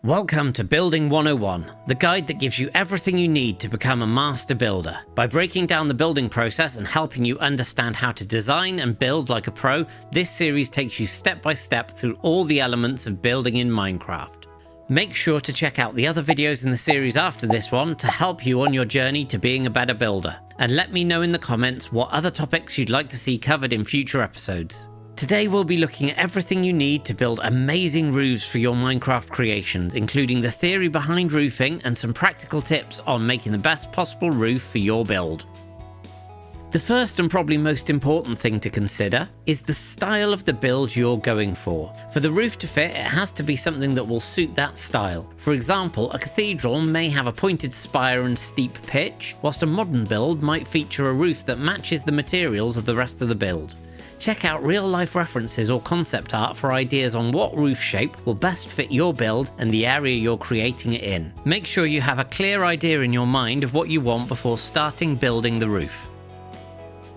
Welcome to Building 101, the guide that gives you everything you need to become a master builder. By breaking down the building process and helping you understand how to design and build like a pro, this series takes you step by step through all the elements of building in Minecraft. Make sure to check out the other videos in the series after this one to help you on your journey to being a better builder. And let me know in the comments what other topics you'd like to see covered in future episodes. Today we'll be looking at everything you need to build amazing roofs for your Minecraft creations, including the theory behind roofing and some practical tips on making the best possible roof for your build. The first and probably most important thing to consider is the style of the build you're going for. For the roof to fit, it has to be something that will suit that style. For example, a cathedral may have a pointed spire and steep pitch, whilst a modern build might feature a roof that matches the materials of the rest of the build. Check out real-life references or concept art for ideas on what roof shape will best fit your build and the area you're creating it in. Make sure you have a clear idea in your mind of what you want before starting building the roof.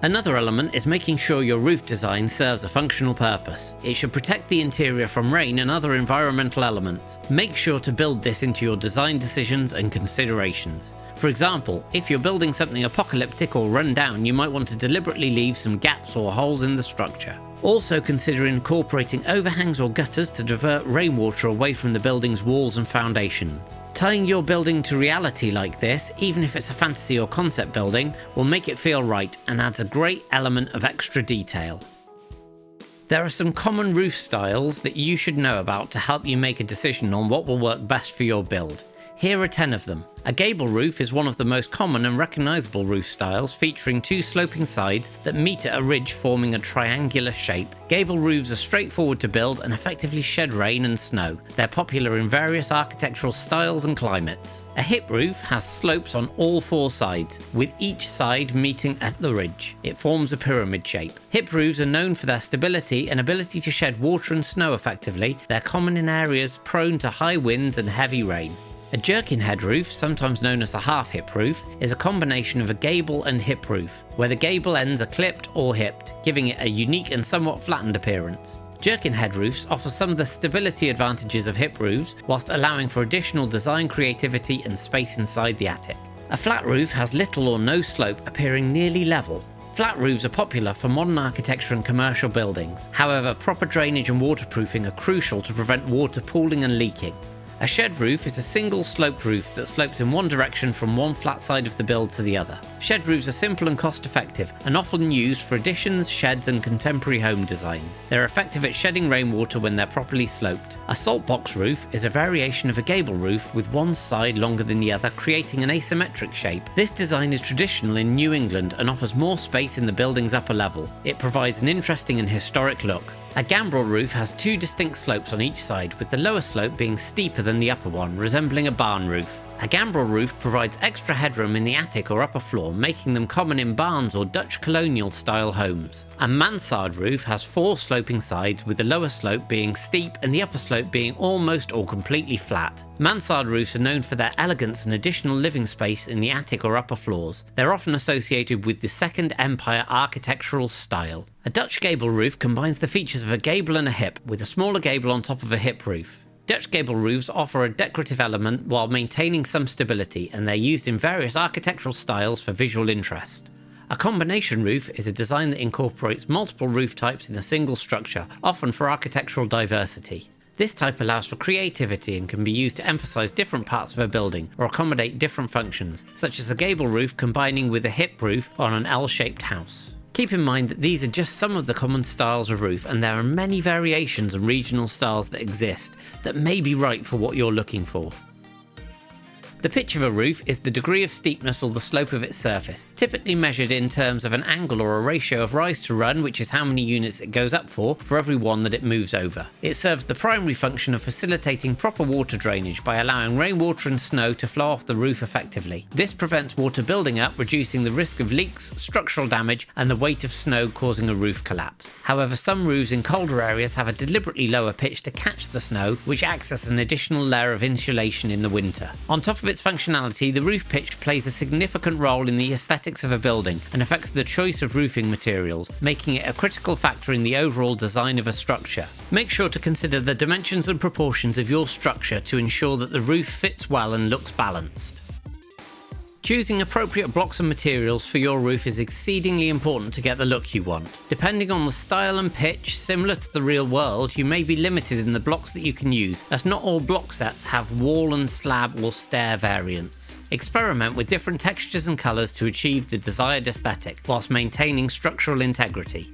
Another element is making sure your roof design serves a functional purpose. It should protect the interior from rain and other environmental elements. Make sure to build this into your design decisions and considerations. For example, if you're building something apocalyptic or run down, you might want to deliberately leave some gaps or holes in the structure. Also consider incorporating overhangs or gutters to divert rainwater away from the building's walls and foundations. Tying your building to reality like this, even if it's a fantasy or concept building, will make it feel right and adds a great element of extra detail. There are some common roof styles that you should know about to help you make a decision on what will work best for your build. Here are 10 of them. A gable roof is one of the most common and recognisable roof styles, featuring two sloping sides that meet at a ridge forming a triangular shape. Gable roofs are straightforward to build and effectively shed rain and snow. They're popular in various architectural styles and climates. A hip roof has slopes on all four sides, with each side meeting at the ridge. It forms a pyramid shape. Hip roofs are known for their stability and ability to shed water and snow effectively. They're common in areas prone to high winds and heavy rain. A jerkin head roof, sometimes known as a half-hip roof, is a combination of a gable and hip roof, where the gable ends are clipped or hipped, giving it a unique and somewhat flattened appearance. Jerkin head roofs offer some of the stability advantages of hip roofs, whilst allowing for additional design creativity and space inside the attic. A flat roof has little or no slope, appearing nearly level. Flat roofs are popular for modern architecture and commercial buildings. However, proper drainage and waterproofing are crucial to prevent water pooling and leaking. A shed roof is a single sloped roof that slopes in one direction from one flat side of the build to the other. Shed roofs are simple and cost effective and often used for additions, sheds and contemporary home designs. They're effective at shedding rainwater when they're properly sloped. A saltbox roof is a variation of a gable roof with one side longer than the other, creating an asymmetric shape. This design is traditional in New England and offers more space in the building's upper level. It provides an interesting and historic look. A gambrel roof has two distinct slopes on each side, with the lower slope being steeper than the upper one, resembling a barn roof. A gambrel roof provides extra headroom in the attic or upper floor, making them common in barns or Dutch colonial style homes. A mansard roof has four sloping sides, with the lower slope being steep and the upper slope being almost or completely flat. Mansard roofs are known for their elegance and additional living space in the attic or upper floors. They're often associated with the Second Empire architectural style. A Dutch gable roof combines the features of a gable and a hip, with a smaller gable on top of a hip roof. Dutch gable roofs offer a decorative element while maintaining some stability, and they're used in various architectural styles for visual interest. A combination roof is a design that incorporates multiple roof types in a single structure, often for architectural diversity. This type allows for creativity and can be used to emphasize different parts of a building or accommodate different functions, such as a gable roof combining with a hip roof on an L-shaped house. Keep in mind that these are just some of the common styles of roof, and there are many variations and regional styles that exist that may be right for what you're looking for. The pitch of a roof is the degree of steepness or the slope of its surface, typically measured in terms of an angle or a ratio of rise to run, which is how many units it goes up for every one that it moves over. It serves the primary function of facilitating proper water drainage by allowing rainwater and snow to flow off the roof effectively. This prevents water building up, reducing the risk of leaks, structural damage, and the weight of snow causing a roof collapse. However, some roofs in colder areas have a deliberately lower pitch to catch the snow, which acts as an additional layer of insulation in the winter. On top of its functionality, the roof pitch plays a significant role in the aesthetics of a building and affects the choice of roofing materials, making it a critical factor in the overall design of a structure. Make sure to consider the dimensions and proportions of your structure to ensure that the roof fits well and looks balanced. Choosing appropriate blocks and materials for your roof is exceedingly important to get the look you want. Depending on the style and pitch, similar to the real world, you may be limited in the blocks that you can use, as not all block sets have wall and slab or stair variants. Experiment with different textures and colours to achieve the desired aesthetic, whilst maintaining structural integrity.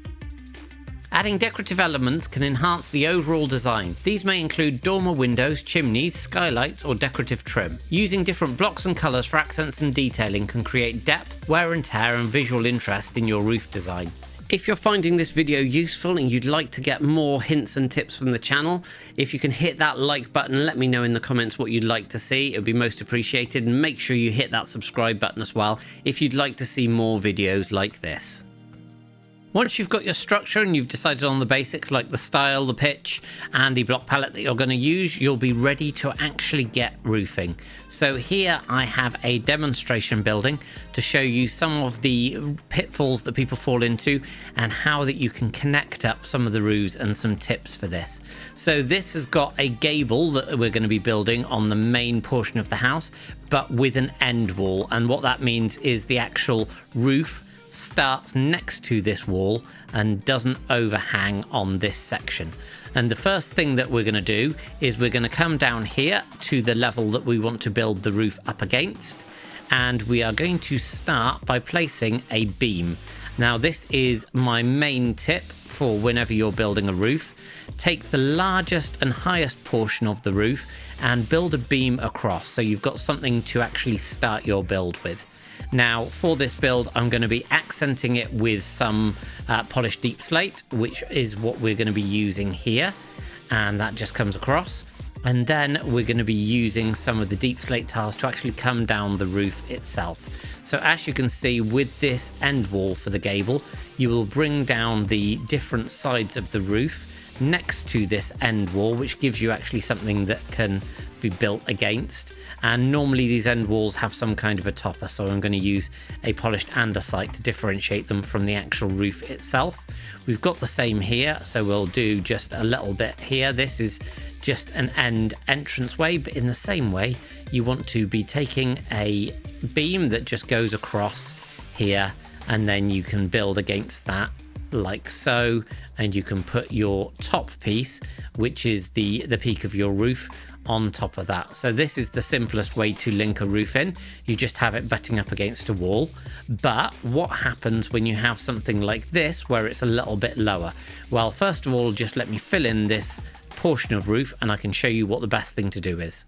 Adding decorative elements can enhance the overall design. These may include dormer windows, chimneys, skylights, or decorative trim. Using different blocks and colours for accents and detailing can create depth, wear and tear, and visual interest in your roof design. If you're finding this video useful and you'd like to get more hints and tips from the channel, if you can hit that like button, let me know in the comments what you'd like to see. It would be most appreciated, and make sure you hit that subscribe button as well if you'd like to see more videos like this. Once you've got your structure and you've decided on the basics like the style, the pitch, and the block palette that you're going to use, you'll be ready to actually get roofing. So here I have a demonstration building to show you some of the pitfalls that people fall into and how that you can connect up some of the roofs and some tips for this. So this has got a gable that we're going to be building on the main portion of the house, but with an end wall. And what that means is the actual roof starts next to this wall and doesn't overhang on this section. And the first thing that we're going to do is we're going to come down here to the level that we want to build the roof up against, and we are going to start by placing a beam. Now this is my main tip for whenever you're building a roof. Take the largest and highest portion of the roof and build a beam across, so you've got something to actually start your build with. Now for this build I'm going to be accenting it with some polished deep slate, which is what we're going to be using here, and that just comes across. And then we're going to be using some of the deep slate tiles to actually come down the roof itself. So as you can see, with this end wall for the gable, you will bring down the different sides of the roof next to this end wall, which gives you actually something that can be built against. And normally these end walls have some kind of a topper, so I'm going to use a polished andesite to differentiate them from the actual roof itself. We've got the same here, so we'll do just a little bit here. This is just an end entranceway, but in the same way you want to be taking a beam that just goes across here, and then you can build against that like so, and you can put your top piece, which is the peak of your roof, on top of that. So this is the simplest way to link a roof in. You just have it butting up against a wall. But what happens when you have something like this where it's a little bit lower? Well, first of all, just let me fill in this portion of roof and I can show you what the best thing to do is.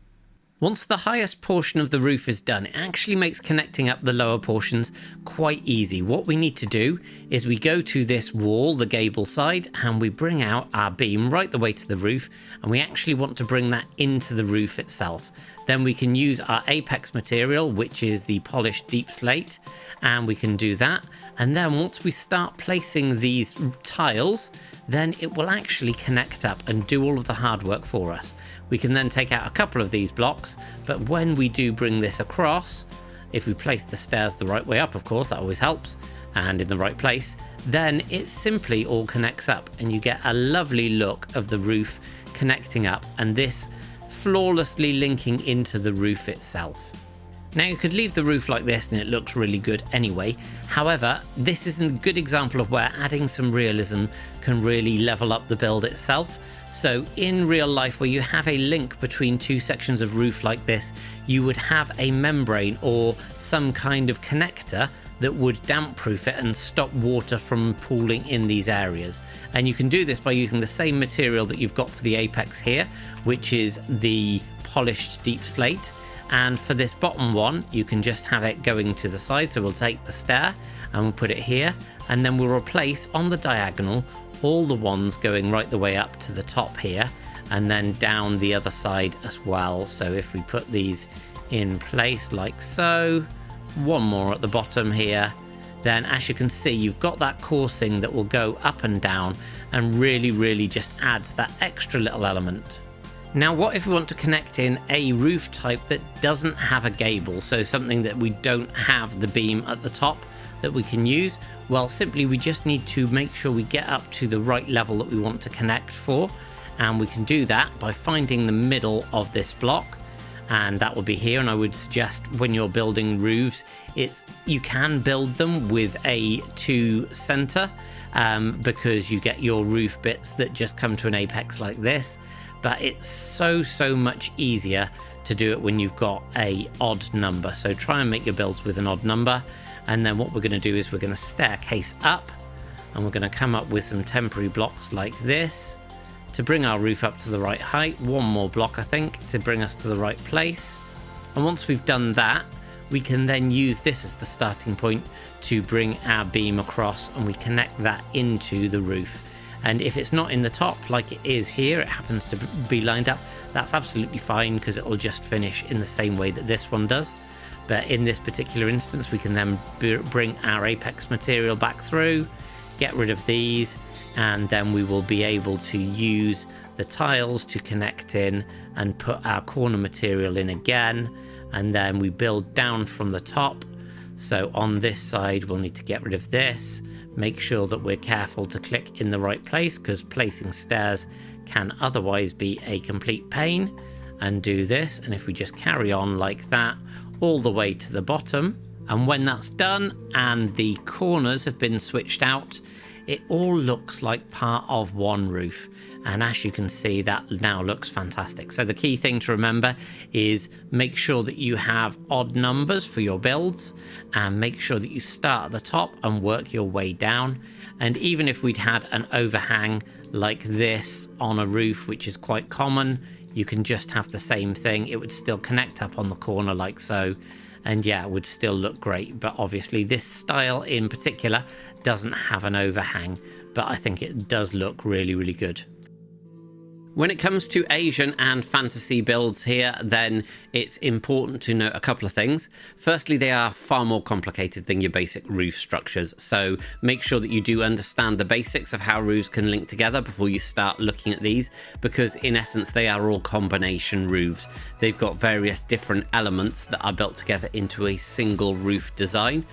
Once the highest portion of the roof is done, it actually makes connecting up the lower portions quite easy. What we need to do is we go to this wall, the gable side, and we bring out our beam right the way to the roof, and we actually want to bring that into the roof itself. Then we can use our apex material, which is the polished deep slate, and we can do that. And then once we start placing these tiles, then it will actually connect up and do all of the hard work for us. We can then take out a couple of these blocks, but when we do bring this across, if we place the stairs the right way up, of course, that always helps, and in the right place, then it simply all connects up and you get a lovely look of the roof connecting up, and this flawlessly linking into the roof itself. Now you could leave the roof like this and it looks really good anyway. However, this is a good example of where adding some realism can really level up the build itself. So in real life, where you have a link between two sections of roof like this, you would have a membrane or some kind of connector that would damp proof it and stop water from pooling in these areas. And you can do this by using the same material that you've got for the apex here, which is the polished deep slate. And for this bottom one, you can just have it going to the side. So we'll take the stair and we'll put it here, and then we'll replace on the diagonal all the ones going right the way up to the top here, and then down the other side as well. So if we put these in place like so, one more at the bottom here, then as you can see, you've got that coursing that will go up and down and really just adds that extra little element. Now, what if we want to connect in a roof type that doesn't have a gable, so something that we don't have the beam at the top that we can use? Well, simply we just need to make sure we get up to the right level that we want to connect for, and we can do that by finding the middle of this block, and that will be here. And I would suggest when you're building roofs, you can build them with a 2 center because you get your roof bits that just come to an apex like this. But it's so much easier to do it when you've got a odd number. So try and make your builds with an odd number. And then what we're going to do is we're going to staircase up, and we're going to come up with some temporary blocks like this to bring our roof up to the right height. One more block, I think, to bring us to the right place. And once we've done that, we can then use this as the starting point to bring our beam across, and we connect that into the roof. And if it's not in the top like it is here, it happens to be lined up, that's absolutely fine because it will just finish in the same way that this one does. But in this particular instance, we can then bring our apex material back through, get rid of these, and then we will be able to use the tiles to connect in and put our corner material in again. And then we build down from the top. So on this side, we'll need to get rid of this. Make sure that we're careful to click in the right place because placing stairs can otherwise be a complete pain. And do this, and if we just carry on like that all the way to the bottom, and when that's done and the corners have been switched out, it all looks like part of one roof. And as you can see, that now looks fantastic. So the key thing to remember is make sure that you have odd numbers for your builds, and make sure that you start at the top and work your way down. And even if we'd had an overhang like this on a roof, which is quite common, you can just have the same thing. It would still connect up on the corner like so. And yeah, it would still look great. But obviously this style in particular doesn't have an overhang, but I think it does look really good. When it comes to Asian and fantasy builds here, then it's important to note a couple of things. Firstly, they are far more complicated than your basic roof structures. So make sure that you do understand the basics of how roofs can link together before you start looking at these, because in essence, they are all combination roofs. They've got various different elements that are built together into a single roof design.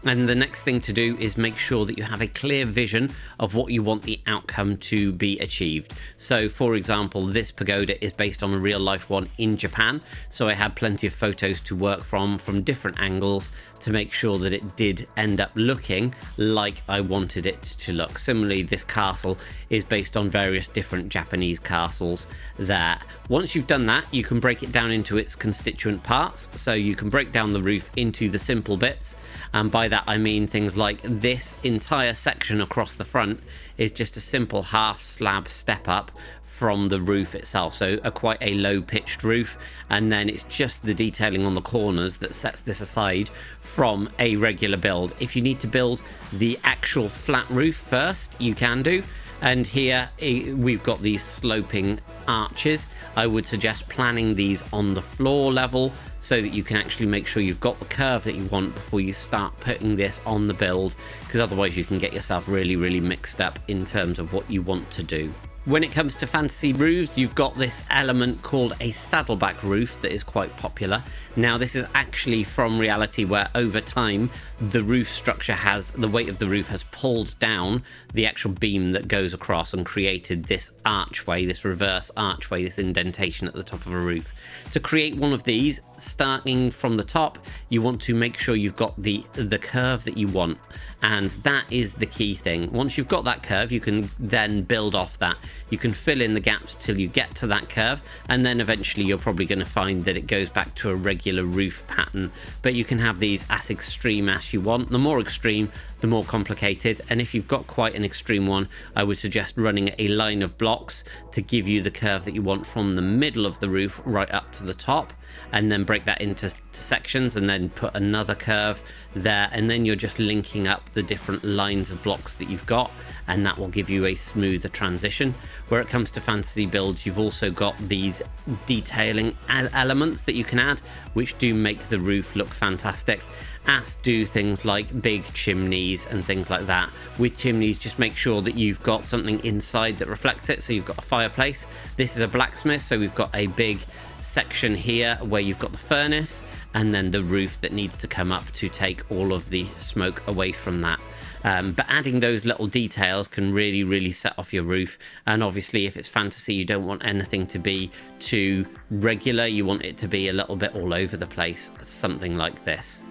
And the next thing to do is make sure that you have a clear vision of what you want the outcome to be achieved. So for example, this pagoda is based on a real life one in Japan. So I had plenty of photos to work from different angles to make sure that it did end up looking like I wanted it to look. Similarly, this castle is based on various different Japanese castles that once you've done that, you can break it down into its constituent parts. So you can break down the roof into the simple bits. And by that, I mean things like this entire section across the front is just a simple half slab step up from the roof itself, so quite a low pitched roof, and then it's just the detailing on the corners that sets this aside from a regular build. If you need to build the actual flat roof first, you can do. And here we've got these sloping arches. I would suggest planning these on the floor level so that you can actually make sure you've got the curve that you want before you start putting this on the build, because otherwise you can get yourself really mixed up in terms of what you want to do. When it comes to fantasy roofs, you've got this element called a saddleback roof that is quite popular. Now, this is actually from reality, where over time the roof structure the weight of the roof has pulled down the actual beam that goes across and created this archway, this reverse archway, this indentation at the top of a roof. To create one of these, starting from the top, you want to make sure you've got the curve that you want, and that is the key thing. Once you've got that curve, you can then build off that. You can fill in the gaps till you get to that curve, and then eventually you're probably going to find that it goes back to a regular roof pattern. But you can have these as extreme as you want. The more extreme, the more complicated, and if you've got quite an extreme one, I would suggest running a line of blocks to give you the curve that you want from the middle of the roof right up to the top. and then break that into sections, and then put another curve there, and then you're just linking up the different lines of blocks that you've got, and that will give you a smoother transition. Where it comes to fantasy builds, you've also got these detailing elements that you can add, which do make the roof look fantastic, as do things like big chimneys and things like that. With chimneys, just make sure that you've got something inside that reflects it. So you've got a fireplace. This is a blacksmith, so we've got a big section here where you've got the furnace, and then the roof that needs to come up to take all of the smoke away from that. But adding those little details can really set off your roof. And obviously, if it's fantasy, you don't want anything to be too regular. You want it to be a little bit all over the place, something like this.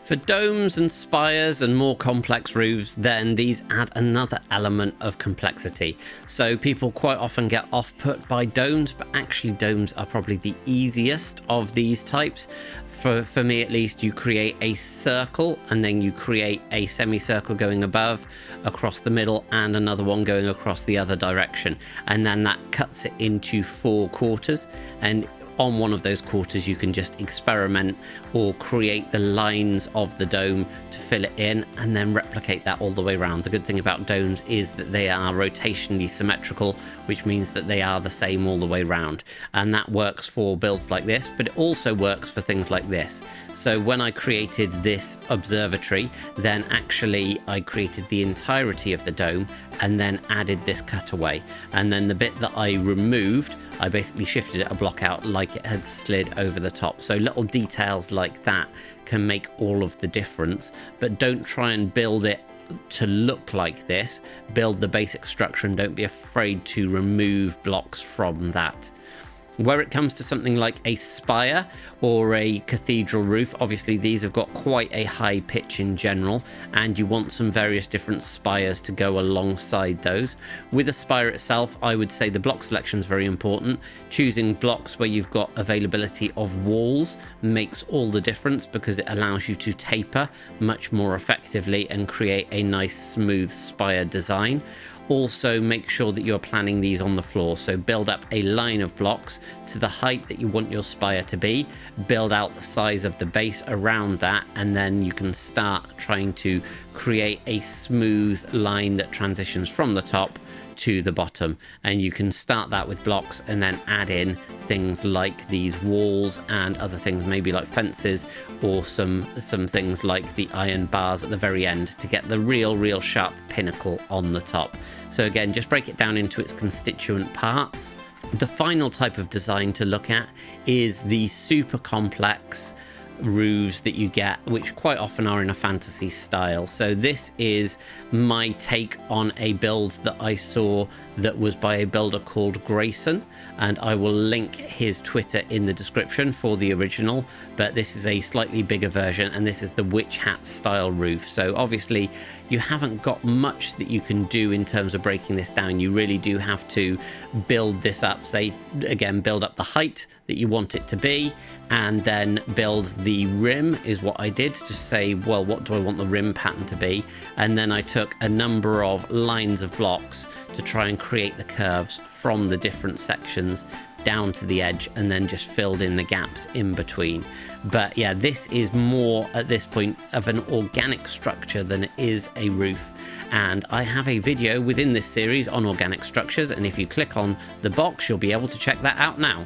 For domes and spires and more complex roofs, then these add another element of complexity. So people quite often get off-put by domes, but actually domes are probably the easiest of these types. For me at least, you create a circle, and then you create a semicircle going above, across the middle, and another one going across the other direction. And then that cuts it into 4 quarters. And on one of those quarters, you can just experiment or create the lines of the dome to fill it in, and then replicate that all the way around. The good thing about domes is that they are rotationally symmetrical, which means that they are the same all the way around. And that works for builds like this, but it also works for things like this. So when I created this observatory, then actually I created the entirety of the dome and then added this cutaway. And then the bit that I removed, I basically shifted it a block out like it had slid over the top. So little details like that can make all of the difference, but don't try and build it to look like this. Build the basic structure and don't be afraid to remove blocks from that. Where it comes to something like a spire or a cathedral roof, obviously these have got quite a high pitch in general, and you want some various different spires to go alongside those. With a spire itself, I would say the block selection is very important. Choosing blocks where you've got availability of walls makes all the difference, because it allows you to taper much more effectively and create a nice smooth spire design. Also, make sure that you're planning these on the floor. So build up a line of blocks to the height that you want your spire to be, build out the size of the base around that, and then you can start trying to create a smooth line that transitions from the top to the bottom. And you can start that with blocks and then add in things like these walls and other things, maybe like fences, or some things like the iron bars at the very end to get the real sharp pinnacle on the top. So again, just break it down into its constituent parts. The final type of design to look at is the super complex roofs that you get, which quite often are in a fantasy style. So this is my take on a build that I saw that was by a builder called Grayson, and I will link his Twitter in the description for the original, but this is a slightly bigger version, and this is the witch hat style roof. So obviously you haven't got much that you can do in terms of breaking this down. You really do have to build this up. Say again, build up the height that you want it to be, and then build the rim is what I did, to say, well, what do I want the rim pattern to be? And then I took a number of lines of blocks to try and create the curves from the different sections down to the edge, and then just filled in the gaps in between. But yeah, this is more at this point of an organic structure than it is a roof. And I have a video within this series on organic structures, and if you click on the box, you'll be able to check that out now.